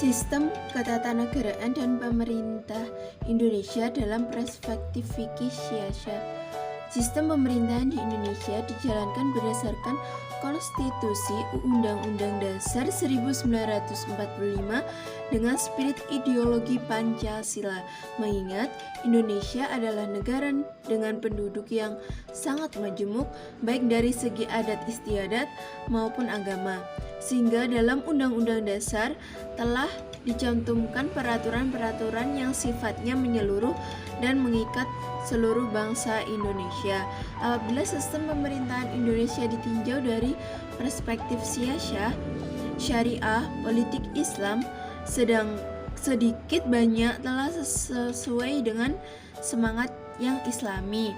Sistem ketatanegaraan dan pemerintah Indonesia dalam perspektif fikih Syiah. Sistem pemerintahan di Indonesia dijalankan berdasarkan Konstitusi Undang-Undang Dasar 1945 dengan spirit ideologi Pancasila, mengingat Indonesia adalah negara dengan penduduk yang sangat majemuk baik dari segi adat istiadat maupun agama, sehingga dalam Undang-Undang Dasar telah dicantumkan peraturan-peraturan yang sifatnya menyeluruh dan mengikat seluruh bangsa Indonesia. Apabila sistem pemerintahan Indonesia ditinjau dari perspektif syariah, politik Islam sedikit banyak telah sesuai dengan semangat yang Islami.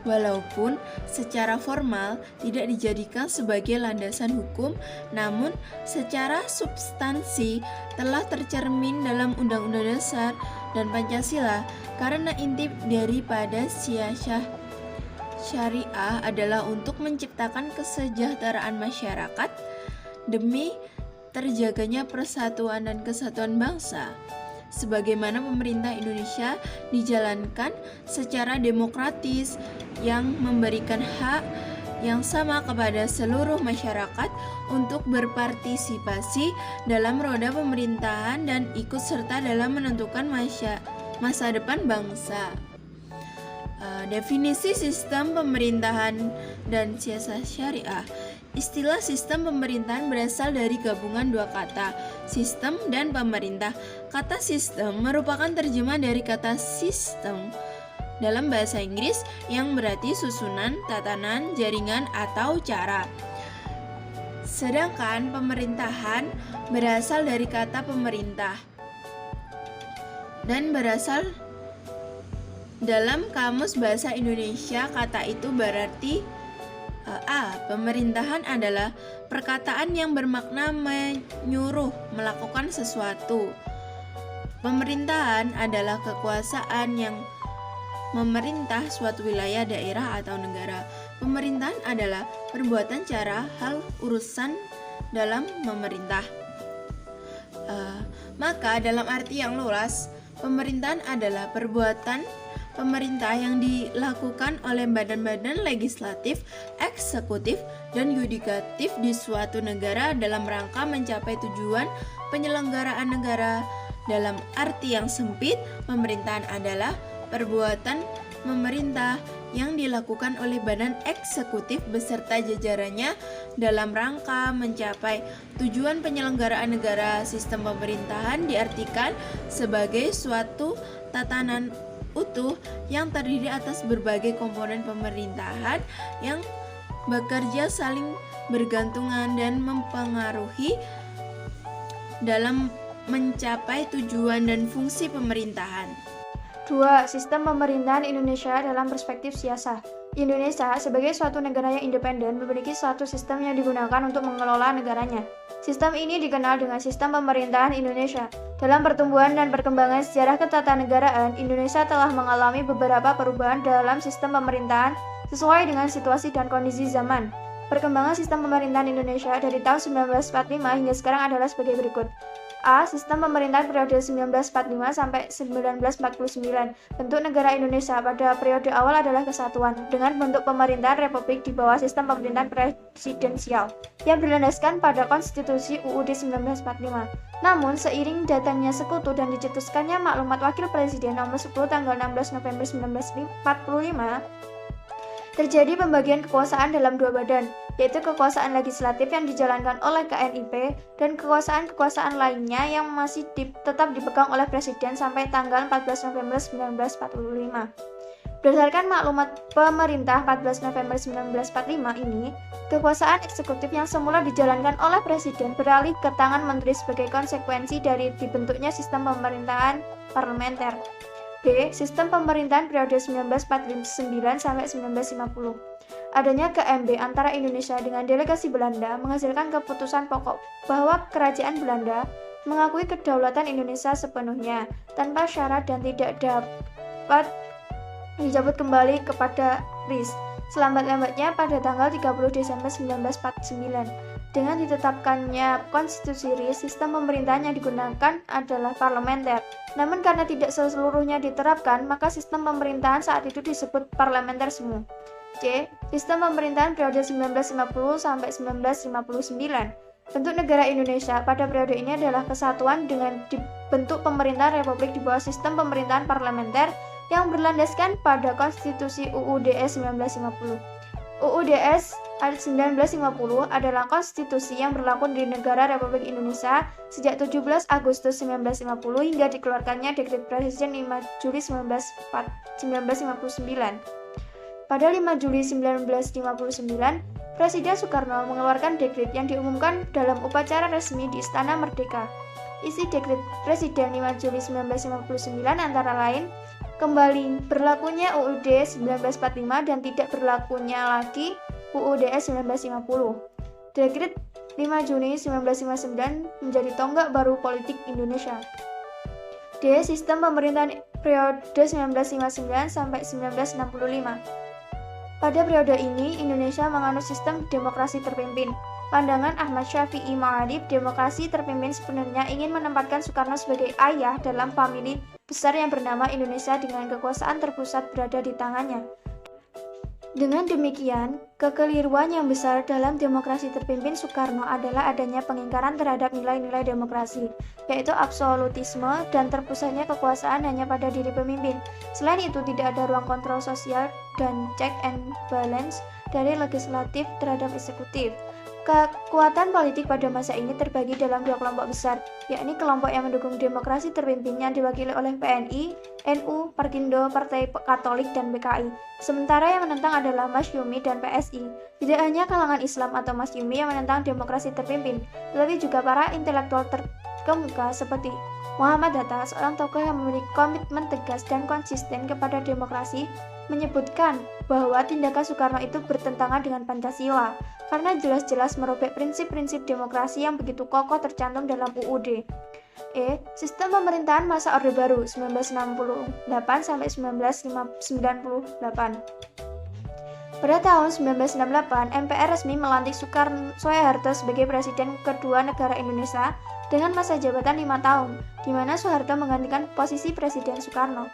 Walaupun secara formal tidak dijadikan sebagai landasan hukum, namun secara substansi telah tercermin dalam Undang-Undang Dasar dan Pancasila, karena inti daripada syariah adalah untuk menciptakan kesejahteraan masyarakat demi terjaganya persatuan dan kesatuan bangsa. Sebagaimana pemerintah Indonesia dijalankan secara demokratis yang memberikan hak yang sama kepada seluruh masyarakat untuk berpartisipasi dalam roda pemerintahan dan ikut serta dalam menentukan masa depan bangsa. Definisi sistem pemerintahan dan siasat syariah. Istilah sistem pemerintahan berasal dari gabungan dua kata, sistem dan pemerintah. Kata sistem merupakan terjemahan dari kata system dalam bahasa Inggris yang berarti susunan, tatanan, jaringan, atau cara. Sedangkan pemerintahan berasal dari kata pemerintah dan berasal dalam Kamus Bahasa Indonesia. Kata itu berarti pemerintahan adalah perkataan yang bermakna menyuruh melakukan sesuatu. Pemerintahan adalah kekuasaan yang memerintah suatu wilayah, daerah, atau negara. Pemerintahan adalah perbuatan, cara, hal, urusan dalam memerintah. Maka dalam arti yang luas, pemerintahan adalah perbuatan pemerintah yang dilakukan oleh badan-badan legislatif, eksekutif, dan yudikatif di suatu negara dalam rangka mencapai tujuan penyelenggaraan negara. Dalam arti yang sempit, pemerintahan adalah perbuatan pemerintah yang dilakukan oleh badan eksekutif beserta jajarannya dalam rangka mencapai tujuan penyelenggaraan negara. Sistem pemerintahan diartikan sebagai suatu tatanan utuh yang terdiri atas berbagai komponen pemerintahan yang bekerja saling bergantungan dan mempengaruhi dalam mencapai tujuan dan fungsi pemerintahan. 2. Sistem pemerintahan Indonesia dalam perspektif siasah. Indonesia sebagai suatu negara yang independen memiliki suatu sistem yang digunakan untuk mengelola negaranya. Sistem ini dikenal dengan sistem pemerintahan Indonesia. Dalam pertumbuhan dan perkembangan sejarah ketatanegaraan, Indonesia telah mengalami beberapa perubahan dalam sistem pemerintahan sesuai dengan situasi dan kondisi zaman. Perkembangan sistem pemerintahan Indonesia dari tahun 1945 hingga sekarang adalah sebagai berikut. A. Sistem pemerintahan periode 1945 sampai 1949. Bentuk negara Indonesia pada periode awal adalah kesatuan dengan bentuk pemerintahan republik di bawah sistem pemerintahan presidensial yang berlandaskan pada Konstitusi UUD 1945. Namun, seiring datangnya sekutu dan dicetuskannya Maklumat Wakil Presiden nomor 10 tanggal 16 November 1945, terjadi pembagian kekuasaan dalam dua badan, yaitu kekuasaan legislatif yang dijalankan oleh KNIP dan kekuasaan-kekuasaan lainnya yang masih tetap dipegang oleh Presiden sampai tanggal 14 November 1945. Berdasarkan maklumat pemerintah 14 November 1945 ini, kekuasaan eksekutif yang semula dijalankan oleh Presiden beralih ke tangan Menteri sebagai konsekuensi dari dibentuknya sistem pemerintahan parlementer. B. Sistem pemerintahan periode 1949 sampai 1950. Adanya GMB antara Indonesia dengan delegasi Belanda menghasilkan keputusan pokok bahwa Kerajaan Belanda mengakui kedaulatan Indonesia sepenuhnya tanpa syarat dan tidak dapat dicabut kembali kepada RIS selambat-lambatnya pada tanggal 30 Desember 1949. Dengan ditetapkannya konstitusi RI, sistem pemerintahan yang digunakan adalah parlementer. Namun karena tidak seluruhnya diterapkan, maka sistem pemerintahan saat itu disebut parlementer semu. C. Sistem pemerintahan periode 1950 sampai 1959. Bentuk negara Indonesia pada periode ini adalah kesatuan dengan dibentuk pemerintahan republik di bawah sistem pemerintahan parlementer yang berlandaskan pada konstitusi UUDS 1950. UUDS 1950 adalah konstitusi yang berlaku di negara Republik Indonesia sejak 17 Agustus 1950 hingga dikeluarkannya Dekret Presiden 5 Juli 1959. Pada 5 Juli 1959, Presiden Soekarno mengeluarkan dekret yang diumumkan dalam upacara resmi di Istana Merdeka. Isi Dekret Presiden 5 Juli 1959 antara lain kembali berlakunya UUD 1945 dan tidak berlakunya lagi UUDS 1950. Dekret 5 Juni 1959 menjadi tonggak baru politik Indonesia. D. Sistem pemerintahan periode 1959 sampai 1965. Pada periode ini, Indonesia menganut sistem demokrasi terpimpin. Pandangan Ahmad Syafi'i Ma'arif, demokrasi terpimpin sebenarnya ingin menempatkan Soekarno sebagai ayah dalam famili besar yang bernama Indonesia dengan kekuasaan terpusat berada di tangannya. Dengan demikian, kekeliruan yang besar dalam demokrasi terpimpin Soekarno adalah adanya pengingkaran terhadap nilai-nilai demokrasi, yaitu absolutisme dan terpusatnya kekuasaan hanya pada diri pemimpin. Selain itu, tidak ada ruang kontrol sosial dan check and balance dari legislatif terhadap eksekutif. Kekuatan politik pada masa ini terbagi dalam dua kelompok besar, yakni kelompok yang mendukung demokrasi terpimpin yang diwakili oleh PNI, NU, Parkindo, Partai Katolik, dan PKI. Sementara yang menentang adalah Masyumi dan PSI. Tidak hanya kalangan Islam atau Masyumi yang menentang demokrasi terpimpin, tetapi juga para intelektual terkemuka seperti Muhammad Hatta, seorang tokoh yang memiliki komitmen tegas dan konsisten kepada demokrasi, menyebutkan bahwa tindakan Soekarno itu bertentangan dengan Pancasila karena jelas-jelas merobek prinsip-prinsip demokrasi yang begitu kokoh tercantum dalam UUD. E. Sistem pemerintahan masa Orde Baru 1968 sampai 1998. Pada tahun 1968, MPR resmi melantik Soeharto sebagai presiden kedua negara Indonesia dengan masa jabatan 5 tahun, di mana Soeharto menggantikan posisi Presiden Soekarno.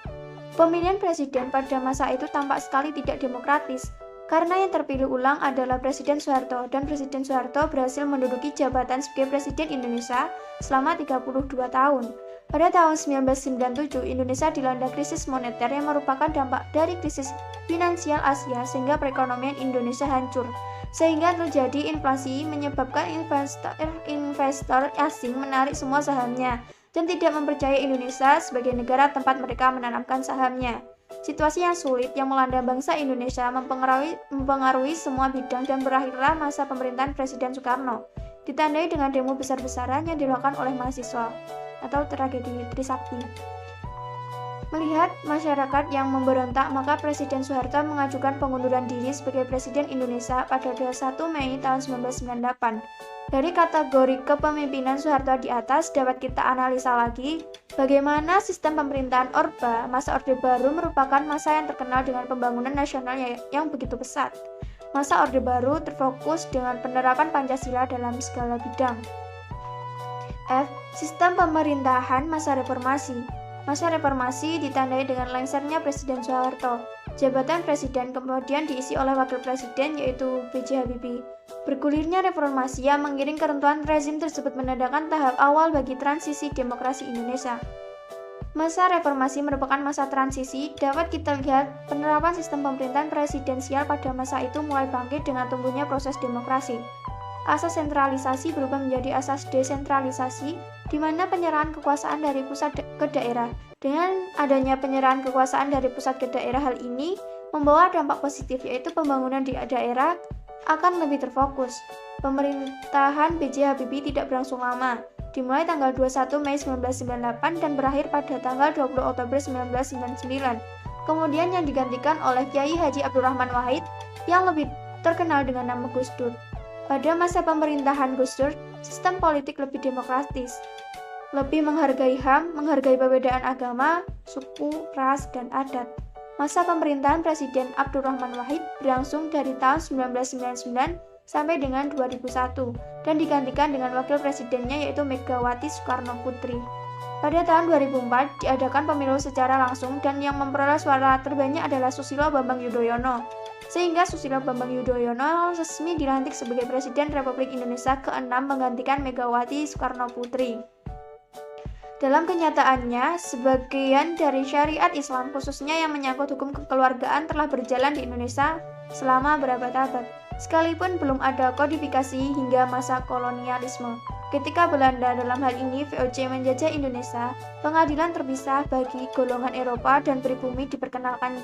Pemilihan presiden pada masa itu tampak sekali tidak demokratis, karena yang terpilih ulang adalah Presiden Soeharto, dan Presiden Soeharto berhasil menduduki jabatan sebagai Presiden Indonesia selama 32 tahun. Pada tahun 1997, Indonesia dilanda krisis moneter yang merupakan dampak dari krisis finansial Asia sehingga perekonomian Indonesia hancur. Sehingga terjadi inflasi menyebabkan investor asing menarik semua sahamnya dan tidak mempercayai Indonesia sebagai negara tempat mereka menanamkan sahamnya. Situasi yang sulit yang melanda bangsa Indonesia mempengaruhi semua bidang dan berakhirlah masa pemerintahan Presiden Soekarno, ditandai dengan demo besar-besaran yang dilakukan oleh mahasiswa atau tragedi Trisakti. Melihat masyarakat yang memberontak, maka Presiden Soeharto mengajukan pengunduran diri sebagai Presiden Indonesia pada 21 Mei tahun 1998. Dari kategori kepemimpinan Soeharto di atas dapat kita analisa lagi bagaimana sistem pemerintahan masa Orde Baru merupakan masa yang terkenal dengan pembangunan nasional yang begitu pesat. Masa Orde Baru terfokus dengan penerapan Pancasila dalam segala bidang. F. Sistem pemerintahan masa reformasi. Masa reformasi ditandai dengan lengsernya Presiden Soeharto. Jabatan presiden kemudian diisi oleh wakil presiden yaitu B.J. Habibie. Bergulirnya reformasi yang mengiring keruntuhan rezim tersebut menandakan tahap awal bagi transisi demokrasi Indonesia. Masa reformasi merupakan masa transisi, dapat kita lihat penerapan sistem pemerintahan presidensial pada masa itu mulai bangkit dengan tumbuhnya proses demokrasi. Asas sentralisasi berubah menjadi asas desentralisasi, di mana penyerahan kekuasaan dari pusat ke daerah. Dengan adanya penyerahan kekuasaan dari pusat ke daerah, hal ini membawa dampak positif, yaitu pembangunan di daerah akan lebih terfokus. Pemerintahan B.J. Habibie tidak berlangsung lama, dimulai tanggal 21 Mei 1998 dan berakhir pada tanggal 20 Oktober 1999. Kemudian yang digantikan oleh Kiai Haji Abdurrahman Wahid yang lebih terkenal dengan nama Gus Dur. Pada masa pemerintahan Gus Dur, sistem politik lebih demokratis, lebih menghargai HAM, menghargai perbedaan agama, suku, ras, dan adat. Masa pemerintahan Presiden Abdurrahman Wahid berlangsung dari tahun 1999 sampai dengan 2001 dan digantikan dengan wakil presidennya yaitu Megawati Soekarno Putri. Pada tahun 2004 diadakan pemilu secara langsung dan yang memperoleh suara terbanyak adalah Susilo Bambang Yudhoyono. Sehingga Susilo Bambang Yudhoyono resmi dilantik sebagai Presiden Republik Indonesia ke-6 menggantikan Megawati Soekarno Putri. Dalam kenyataannya, sebagian dari syariat Islam khususnya yang menyangkut hukum kekeluargaan telah berjalan di Indonesia selama berabad-abad, sekalipun belum ada kodifikasi hingga masa kolonialisme. Ketika Belanda, dalam hal ini VOC, menjajah Indonesia, pengadilan terpisah bagi golongan Eropa dan pribumi diperkenalkan.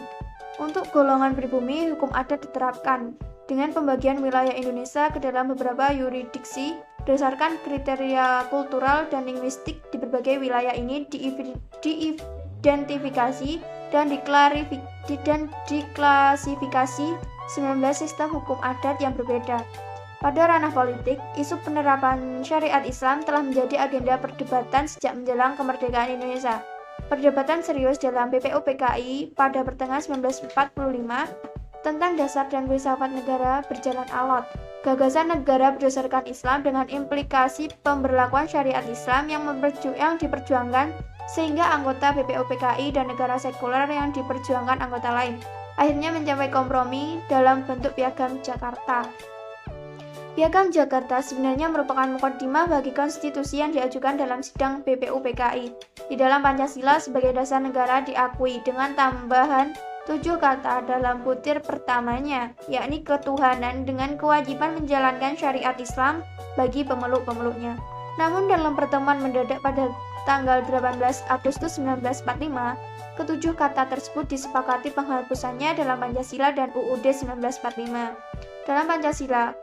Untuk golongan pribumi, hukum adat diterapkan dengan pembagian wilayah Indonesia ke dalam beberapa yurisdiksi berdasarkan kriteria kultural dan linguistik. Di berbagai wilayah ini diidentifikasi dan diklasifikasi 19 sistem hukum adat yang berbeda. Pada ranah politik, isu penerapan syariat Islam telah menjadi agenda perdebatan sejak menjelang kemerdekaan Indonesia. Perdebatan serius dalam BPUPKI pada pertengahan 1945 tentang dasar dan filsafat negara berjalan alot. Gagasan negara berdasarkan Islam dengan implikasi pemberlakuan syariat Islam yang diperjuangkan sehingga anggota BPUPKI dan negara sekuler yang diperjuangkan anggota lain akhirnya mencapai kompromi dalam bentuk Piagam Jakarta. Piagam Jakarta sebenarnya merupakan mukaddimah bagi konstitusi yang diajukan dalam sidang BPUPKI. Di dalam Pancasila sebagai dasar negara diakui dengan tambahan 7 kata dalam butir pertamanya, yakni ketuhanan dengan kewajiban menjalankan syariat Islam bagi pemeluk-pemeluknya. Namun dalam pertemuan mendadak pada tanggal 18 Agustus 1945, ketujuh kata tersebut disepakati penghapusannya dalam Pancasila dan UUD 1945. Dalam Pancasila,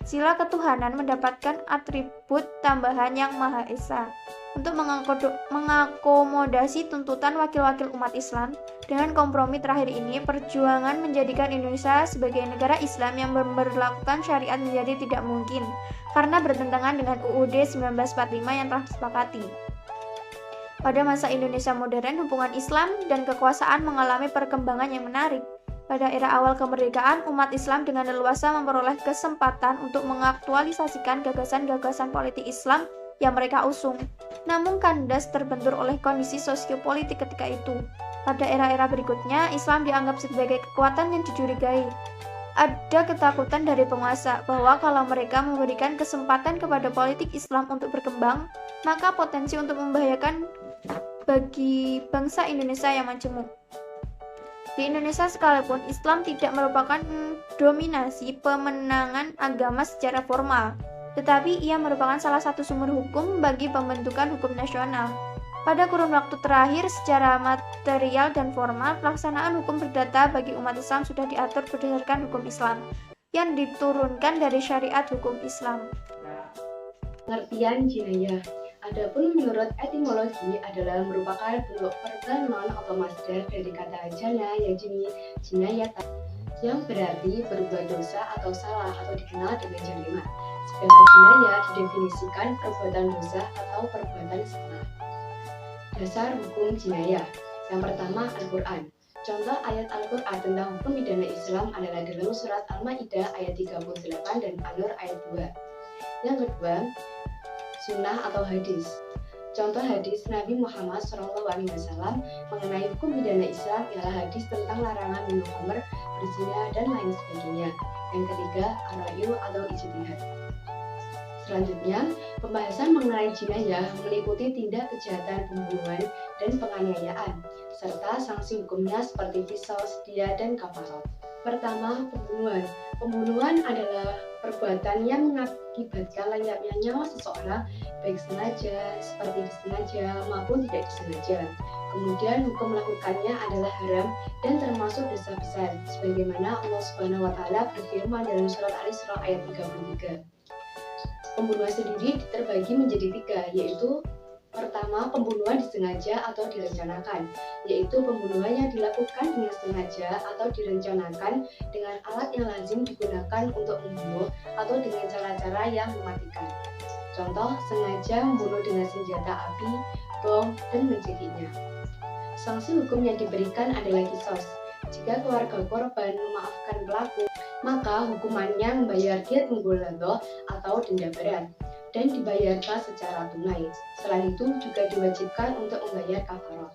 sila ketuhanan mendapatkan atribut tambahan yang Maha Esa. Untuk mengakomodasi tuntutan wakil-wakil umat Islam, dengan kompromi terakhir ini, perjuangan menjadikan Indonesia sebagai negara Islam yang memberlakukan syariat menjadi tidak mungkin, karena bertentangan dengan UUD 1945 yang telah disepakati. Pada masa Indonesia modern, hubungan Islam dan kekuasaan mengalami perkembangan yang menarik. Pada era awal kemerdekaan, umat Islam dengan leluasa memperoleh kesempatan untuk mengaktualisasikan gagasan-gagasan politik Islam yang mereka usung. Namun kandas terbentur oleh kondisi sosiopolitik ketika itu. Pada era-era berikutnya, Islam dianggap sebagai kekuatan yang dicurigai. Ada ketakutan dari penguasa bahwa kalau mereka memberikan kesempatan kepada politik Islam untuk berkembang, maka potensi untuk membahayakan bagi bangsa Indonesia yang majemuk. Di Indonesia sekalipun, Islam tidak merupakan dominasi pemenangan agama secara formal, tetapi ia merupakan salah satu sumber hukum bagi pembentukan hukum nasional. Pada kurun waktu terakhir, secara material dan formal, pelaksanaan hukum perdata bagi umat Islam sudah diatur berdasarkan hukum Islam, yang diturunkan dari syariat hukum Islam. Pengertian jinayah. Adapun menurut etimologi adalah merupakan bentuk verba non atau masdar dari kata jana yajni jinayata yang berarti berbuat dosa atau salah atau dikenal dengan jarima. Sedangkan jinayah didefinisikan perbuatan dosa atau perbuatan salah. Dasar hukum jinayah. Yang pertama, Al-Quran. Contoh ayat Al-Quran tentang hukum pidana Islam adalah dalam surat Al-Ma'idah ayat 38 dan An-Nur ayat 2. Yang kedua, sunnah atau hadis. Contoh hadis Nabi Muhammad SAW mengenai hukum pidana Islam ialah hadis tentang larangan minum khamr, berzina, dan lain sebagainya. Yang ketiga, ar-ra'yu atau ijtihad. Selanjutnya, pembahasan mengenai jinayah meliputi tindak kejahatan pembunuhan dan penganiayaan, serta sanksi hukumnya seperti qisas, diyah, dan kafarat. Pertama, pembunuhan. Pembunuhan adalah perbuatan yang mengakibatkan lenyapnya nyawa seseorang, baik sengaja, seperti disengaja, maupun tidak disengaja. Kemudian hukum melakukannya adalah haram dan termasuk dosa besar, sebagaimana Allah Subhanahu wa Ta'ala berfirman dalam surat Al-Isra ayat 33. Pembunuhan sendiri terbagi menjadi 3, yaitu pertama, pembunuhan disengaja atau direncanakan, yaitu pembunuhan yang dilakukan dengan sengaja atau direncanakan dengan alat yang lazim digunakan untuk membunuh atau dengan cara-cara yang mematikan. Contoh, sengaja membunuh dengan senjata api, bom, dan mencekiknya. Sanksi hukum yang diberikan adalah qisas. Jika keluarga korban memaafkan pelaku, maka hukumannya membayar diat mughaladzah atau denda berat dan dibayarkan secara tunai. Selain itu juga diwajibkan untuk membayar kafarah.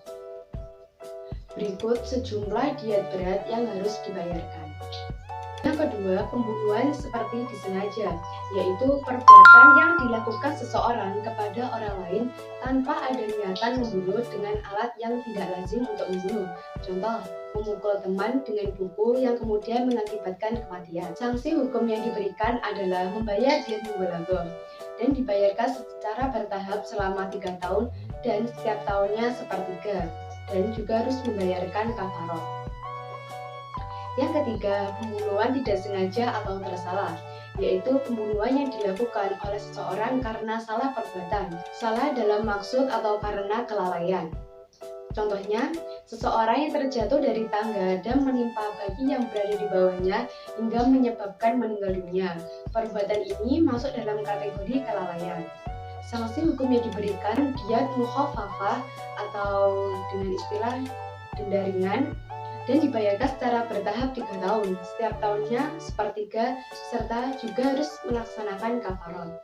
Berikut sejumlah diat berat yang harus dibayarkan. Yang kedua, pembunuhan seperti disengaja, yaitu perbuatan yang dilakukan seseorang kepada orang lain tanpa ada niatan membunuh dengan alat yang tidak lazim untuk membunuh. Contoh, memukul teman dengan pukul yang kemudian mengakibatkan kematian. Sanksi hukum yang diberikan adalah membayar diat mughaladzah dan dibayarkan secara bertahap selama 3 tahun dan setiap tahunnya sepertiga, dan juga harus membayarkan kafarah. Yang ketiga, pembunuhan tidak sengaja atau tersalah, yaitu pembunuhan yang dilakukan oleh seseorang karena salah perbuatan, salah dalam maksud atau karena kelalaian. Contohnya, seseorang yang terjatuh dari tangga dan menimpa bayi yang berada di bawahnya hingga menyebabkan meninggal dunia. Perbuatan ini masuk dalam kategori kelalaian. Sanksi hukum yang diberikan diat mukhaffafah atau dengan istilah denda ringan dan dibayarkan secara bertahap 3 tahun, setiap tahunnya sepertiga, serta juga harus melaksanakan kafarah.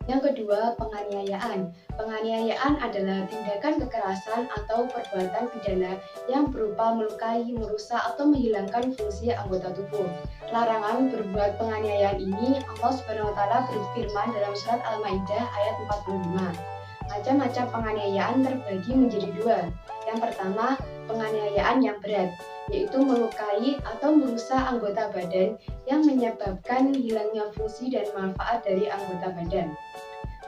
Yang kedua, penganiayaan. Penganiayaan adalah tindakan kekerasan atau perbuatan pidana yang berupa melukai, merusak, atau menghilangkan fungsi anggota tubuh. Larangan berbuat penganiayaan ini Allah Subhanahu wa Ta'ala berfirman dalam surat Al-Maidah ayat 45. Macam-macam penganiayaan terbagi menjadi 2. Yang pertama, penganiayaan yang berat, yaitu melukai atau merusak anggota badan yang menyebabkan hilangnya fungsi dan manfaat dari anggota badan.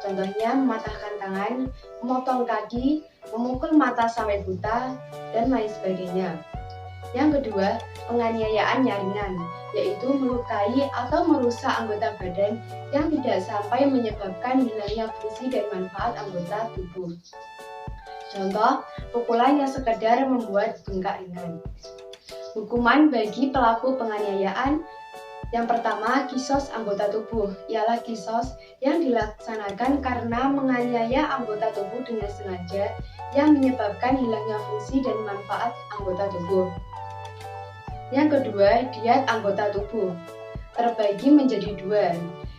Contohnya mematahkan tangan, memotong kaki, memukul mata sampai buta, dan lain sebagainya. Yang kedua, penganiayaan yang ringan, yaitu melukai atau merusak anggota badan yang tidak sampai menyebabkan hilangnya fungsi dan manfaat anggota tubuh. Contoh, pukulan yang sekedar membuat bengkak ringan. Hukuman bagi pelaku penganiayaan: yang pertama, kisos anggota tubuh, ialah kisos yang dilaksanakan karena menganiaya anggota tubuh dengan sengaja yang menyebabkan hilangnya fungsi dan manfaat anggota tubuh. Yang kedua, diat anggota tubuh, terbagi menjadi 2.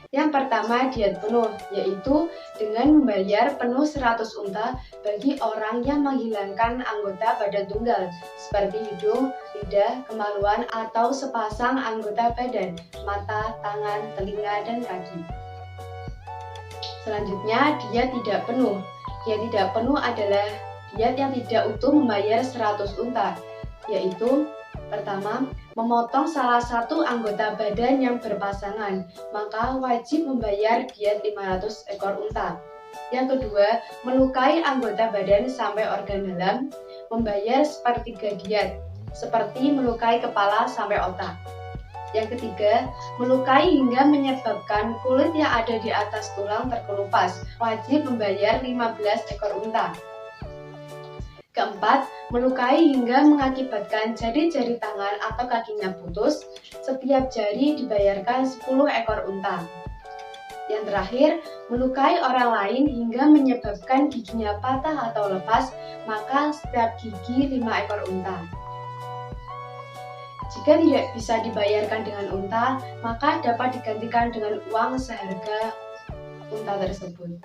Yang pertama, diat penuh, yaitu dengan membayar penuh 100 unta bagi orang yang menghilangkan anggota badan tunggal, seperti hidung, lidah, kemaluan, atau sepasang anggota badan, mata, tangan, telinga, dan kaki. Selanjutnya, diat tidak penuh. Diat tidak penuh adalah diat yang tidak utuh membayar 100 unta, yaitu pertama, memotong salah satu anggota badan yang berpasangan, maka wajib membayar diat 500 ekor unta. Yang kedua, melukai anggota badan sampai organ dalam, membayar sepertiga diat, seperti melukai kepala sampai otak. Yang ketiga, melukai hingga menyebabkan kulit yang ada di atas tulang terkelupas, wajib membayar 15 ekor unta. Keempat, melukai hingga mengakibatkan jari-jari tangan atau kakinya putus, setiap jari dibayarkan 10 ekor unta. Yang terakhir, melukai orang lain hingga menyebabkan giginya patah atau lepas, maka setiap gigi 5 ekor unta. Jika tidak bisa dibayarkan dengan unta, maka dapat digantikan dengan uang seharga unta tersebut.